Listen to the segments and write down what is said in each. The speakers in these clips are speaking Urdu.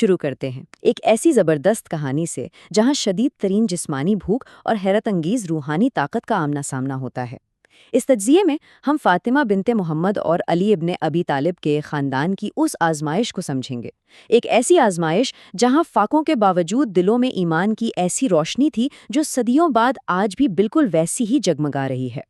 شروع کرتے ہیں ایک ایسی زبردست کہانی سے جہاں شدید ترین جسمانی بھوک اور حیرت انگیز روحانی طاقت کا آمنا سامنا ہوتا ہے۔ اس تجزیے میں ہم فاطمہ بنت محمد اور علی ابن ابی طالب کے خاندان کی اس آزمائش کو سمجھیں گے، ایک ایسی آزمائش جہاں فاقوں کے باوجود دلوں میں ایمان کی ایسی روشنی تھی جو صدیوں بعد آج بھی بالکل ویسی ہی جگمگا رہی ہے۔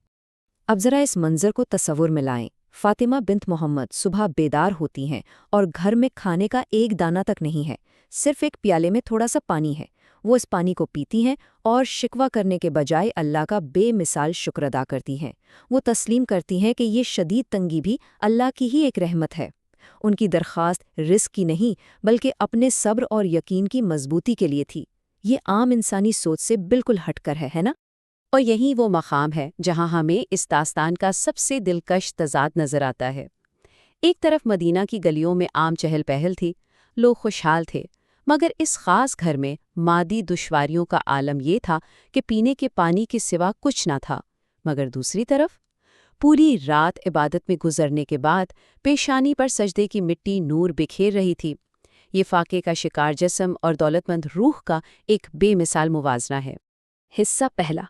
اب ذرا اس منظر کو تصور میں لائیں۔ فاطمہ بنت محمد صبح بیدار ہوتی ہیں اور گھر میں کھانے کا ایک دانہ تک نہیں ہے، صرف ایک پیالے میں تھوڑا سا پانی ہے۔ وہ اس پانی کو پیتی ہیں اور شکوہ کرنے کے بجائے اللہ کا بے مثال شکر ادا کرتی ہیں۔ وہ تسلیم کرتی ہیں کہ یہ شدید تنگی بھی اللہ کی ہی ایک رحمت ہے۔ ان کی درخواست رزق کی نہیں بلکہ اپنے صبر اور یقین کی مضبوطی کے لیے تھی۔ یہ عام انسانی سوچ سے بالکل ہٹ کر ہے نا؟ اور یہی وہ مقام ہے جہاں ہمیں اس داستان کا سب سے دلکش تضاد نظر آتا ہے۔ ایک طرف مدینہ کی گلیوں میں عام چہل پہل تھی، لوگ خوشحال تھے، مگر اس خاص گھر میں مادی دشواریوں کا عالم یہ تھا کہ پینے کے پانی کے سوا کچھ نہ تھا۔ مگر دوسری طرف پوری رات عبادت میں گزرنے کے بعد پیشانی پر سجدے کی مٹی نور بکھیر رہی تھی۔ یہ فاقے کا شکار جسم اور دولت مند روح کا ایک بے مثال موازنہ ہے۔ حصہ پہلا،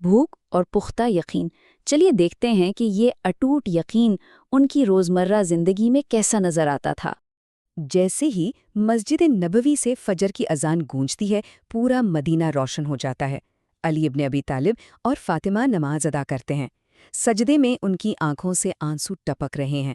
بھوک اور پختہ یقین۔ چلیے دیکھتے ہیں کہ یہ اٹوٹ یقین ان کی روزمرہ زندگی میں کیسا نظر آتا تھا۔ جیسے ہی مسجد نبوی سے فجر کی اذان گونجتی ہے، پورا مدینہ روشن ہو جاتا ہے۔ علی ابن ابی طالب اور فاطمہ نماز ادا کرتے ہیں۔ سجدے میں ان کی آنکھوں سے آنسو ٹپک رہے ہیں۔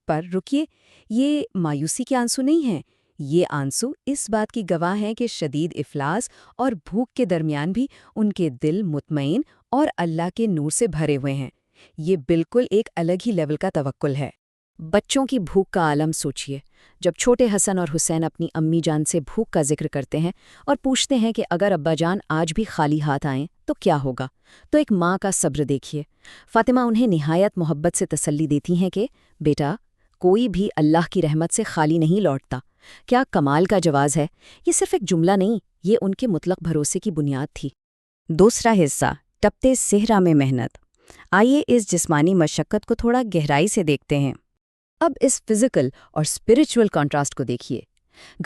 پر رکیے، یہ مایوسی کے آنسو نہیں ہیں، یہ آنسو اس بات کی گواہ ہیں کہ شدید افلاس اور بھوک کے درمیان بھی ان کے دل مطمئن اور اللہ کے نور سے بھرے ہوئے ہیں۔ یہ بالکل ایک الگ ہی لیول کا توکل ہے۔ بچوں کی بھوک کا عالم سوچیے۔ جب چھوٹے حسن اور حسین اپنی امی جان سے بھوک کا ذکر کرتے ہیں اور پوچھتے ہیں کہ اگر ابا جان آج بھی خالی ہاتھ آئیں تو کیا ہوگا، تو ایک ماں کا صبر دیکھیے۔ فاطمہ انہیں نہایت محبت سے تسلی دیتی ہیں کہ بیٹا، کوئی بھی اللہ کی رحمت سے خالی نہیں لوٹتا۔ کیا کمال کا جواز ہے! یہ صرف ایک جملہ نہیں، یہ ان کے مطلق بھروسے کی بنیاد تھی۔ دوسرا حصہ، تپتے صحرا میں محنت۔ آئیے اس جسمانی مشقت کو تھوڑا گہرائی سے دیکھتے ہیں۔ اب اس فزیکل اور اسپرچول کنٹراسٹ کو دیکھیے۔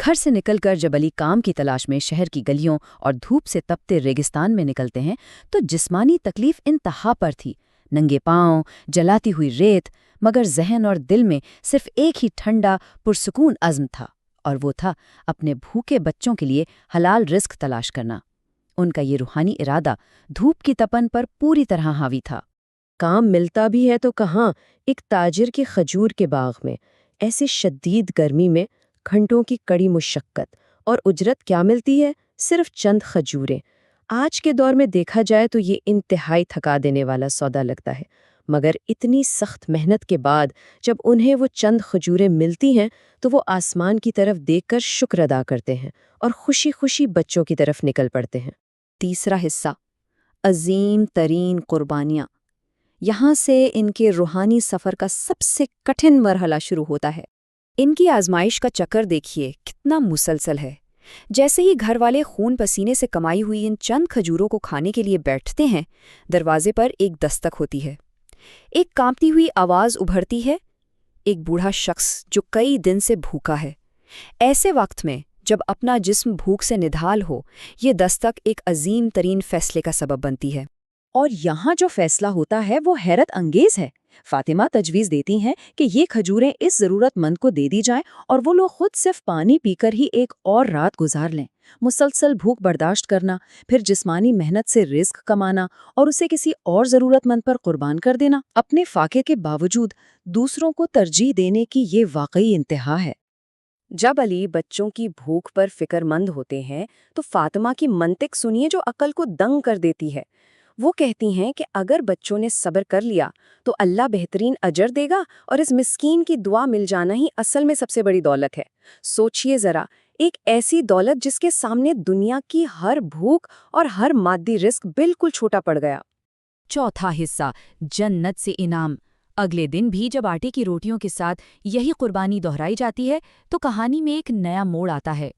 گھر سے نکل کر جب علی کام کی تلاش میں شہر کی گلیوں اور دھوپ سے تپتے ریگستان میں نکلتے ہیں تو جسمانی تکلیف انتہا پر تھی، ننگے پاؤں، جلاتی ہوئی ریت، مگر ذہن اور دل میں صرف ایک ہی ٹھنڈا پرسکون عزم تھا، اور وہ تھا اپنے بھوکے بچوں کے لیے حلال رزق تلاش کرنا۔ ان کا یہ روحانی ارادہ دھوپ کی تپن پر پوری طرح حاوی تھا۔ کام ملتا بھی ہے تو کہاں، ایک تاجر کے کھجور کے باغ میں، ایسے شدید گرمی میں گھنٹوں کی کڑی مشقت، اور اجرت کیا ملتی ہے؟ صرف چند کھجوریں۔ آج کے دور میں دیکھا جائے تو یہ انتہائی تھکا دینے والا سودا لگتا ہے، مگر اتنی سخت محنت کے بعد جب انہیں وہ چند کھجوریں ملتی ہیں تو وہ آسمان کی طرف دیکھ کر شکر ادا کرتے ہیں اور خوشی خوشی بچوں کی طرف نکل پڑتے ہیں۔ تیسرا حصہ، عظیم ترین قربانیاں۔ یہاں سے ان کے روحانی سفر کا سب سے کٹھن مرحلہ شروع ہوتا ہے۔ ان کی آزمائش کا چکر دیکھیے کتنا مسلسل ہے۔ جیسے ہی گھر والے خون پسینے سے کمائی ہوئی ان چند کھجوروں کو کھانے کے لیے بیٹھتے ہیں، دروازے پر ایک دستک ہوتی ہے۔ ایک کانپتی ہوئی آواز ابھرتی ہے، ایک بوڑھا شخص جو کئی دن سے بھوکا ہے۔ ایسے وقت میں جب اپنا جسم بھوک سے نڈھال ہو، یہ دستک ایک عظیم ترین فیصلے کا سبب بنتی ہے۔ اور یہاں جو فیصلہ ہوتا ہے وہ حیرت انگیز ہے۔ فاطمہ تجویز دیتی ہیں کہ یہ کھجوریں اس ضرورت مند کو دے دی جائیں اور وہ لوگ خود صرف پانی پی کر ہی ایک اور رات گزار لیں۔ مسلسل بھوک برداشت کرنا، پھر جسمانی محنت سے رزق کمانا اور اسے کسی اور ضرورت مند پر قربان کر دینا، اپنے فاقے کے باوجود دوسروں کو ترجیح دینے کی یہ واقعی انتہا ہے۔ جب علی بچوں کی بھوک پر فکر مند ہوتے ہیں تو فاطمہ کی منطق سنیے جو عقل کو دنگ کر دیتی ہے۔ وہ کہتی ہیں کہ اگر بچوں نے صبر کر لیا تو اللہ بہترین اجر دے گا، اور اس مسکین کی دعا مل جانا ہی اصل میں سب سے بڑی دولت ہے۔ سوچئے ذرا، ایک ایسی دولت جس کے سامنے دنیا کی ہر بھوک اور ہر مادی رزق بالکل چھوٹا پڑ گیا۔ چوتھا حصہ، جنت سے انعام۔ اگلے دن بھی جب آٹے کی روٹیوں کے ساتھ یہی قربانی دہرائی جاتی ہے تو کہانی میں ایک نیا موڑ آتا ہے۔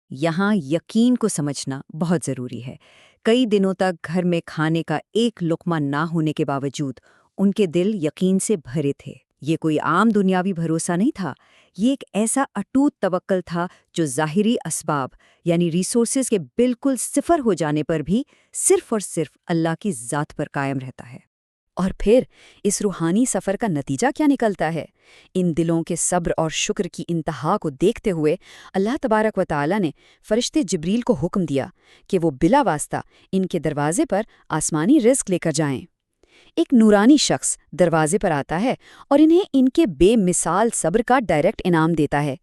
یہاں یقین کو سمجھنا بہت ضروری ہے۔ کئی دنوں تک گھر میں کھانے کا ایک لقمہ نہ ہونے کے باوجود ان کے دل یقین سے بھرے تھے۔ یہ کوئی عام دنیاوی بھروسہ نہیں تھا، یہ ایک ایسا اٹوٹ توکل تھا جو ظاہری اسباب یعنی ریسورسز کے بالکل صفر ہو جانے پر بھی صرف اور صرف اللہ کی ذات پر قائم رہتا ہے۔ اور پھر اس روحانی سفر کا نتیجہ کیا نکلتا ہے؟ ان دلوں کے صبر اور شکر کی انتہا کو دیکھتے ہوئے اللہ تبارک و تعالی نے فرشتے جبریل کو حکم دیا کہ وہ بلا واسطہ ان کے دروازے پر آسمانی رزق لے کر جائیں۔ ایک نورانی شخص دروازے پر آتا ہے اور انہیں ان کے بے مثال صبر کا ڈائریکٹ انعام دیتا ہے۔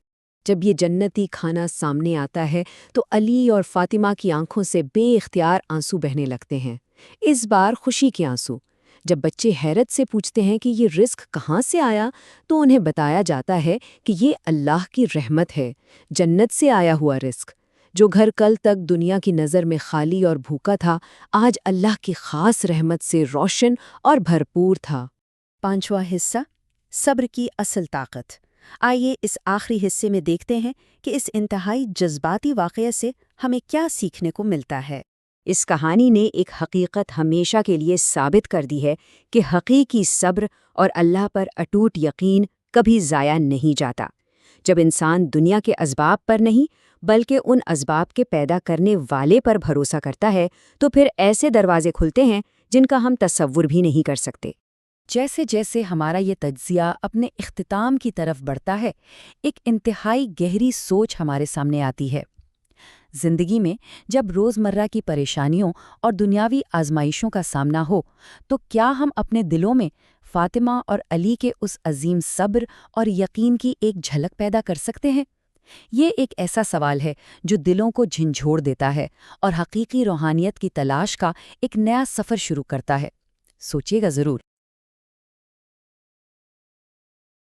جب یہ جنتی کھانا سامنے آتا ہے تو علی اور فاطمہ کی آنکھوں سے بے اختیار آنسو بہنے لگتے ہیں، اس بار خوشی کے آنسو۔ جب بچے حیرت سے پوچھتے ہیں کہ یہ رزق کہاں سے آیا تو انہیں بتایا جاتا ہے کہ یہ اللہ کی رحمت ہے، جنت سے آیا ہوا رزق۔ جو گھر کل تک دنیا کی نظر میں خالی اور بھوکا تھا، آج اللہ کی خاص رحمت سے روشن اور بھرپور تھا۔ 5واں حصہ، صبر کی اصل طاقت۔ آئیے اس آخری حصے میں دیکھتے ہیں کہ اس انتہائی جذباتی واقعے سے ہمیں کیا سیکھنے کو ملتا ہے۔ اس کہانی نے ایک حقیقت ہمیشہ کے لیے ثابت کر دی ہے کہ حقیقی صبر اور اللہ پر اٹوٹ یقین کبھی ضائع نہیں جاتا۔ جب انسان دنیا کے اسباب پر نہیں بلکہ ان اسباب کے پیدا کرنے والے پر بھروسہ کرتا ہے تو پھر ایسے دروازے کھلتے ہیں جن کا ہم تصور بھی نہیں کر سکتے۔ جیسے جیسے ہمارا یہ تجزیہ اپنے اختتام کی طرف بڑھتا ہے، ایک انتہائی گہری سوچ ہمارے سامنے آتی ہے۔ زندگی میں جب روزمرہ کی پریشانیوں اور دنیاوی آزمائشوں کا سامنا ہو تو کیا ہم اپنے دلوں میں فاطمہ اور علی کے اس عظیم صبر اور یقین کی ایک جھلک پیدا کر سکتے ہیں؟ یہ ایک ایسا سوال ہے جو دلوں کو جھنجھوڑ دیتا ہے اور حقیقی روحانیت کی تلاش کا ایک نیا سفر شروع کرتا ہے۔ سوچیے گا ضرور۔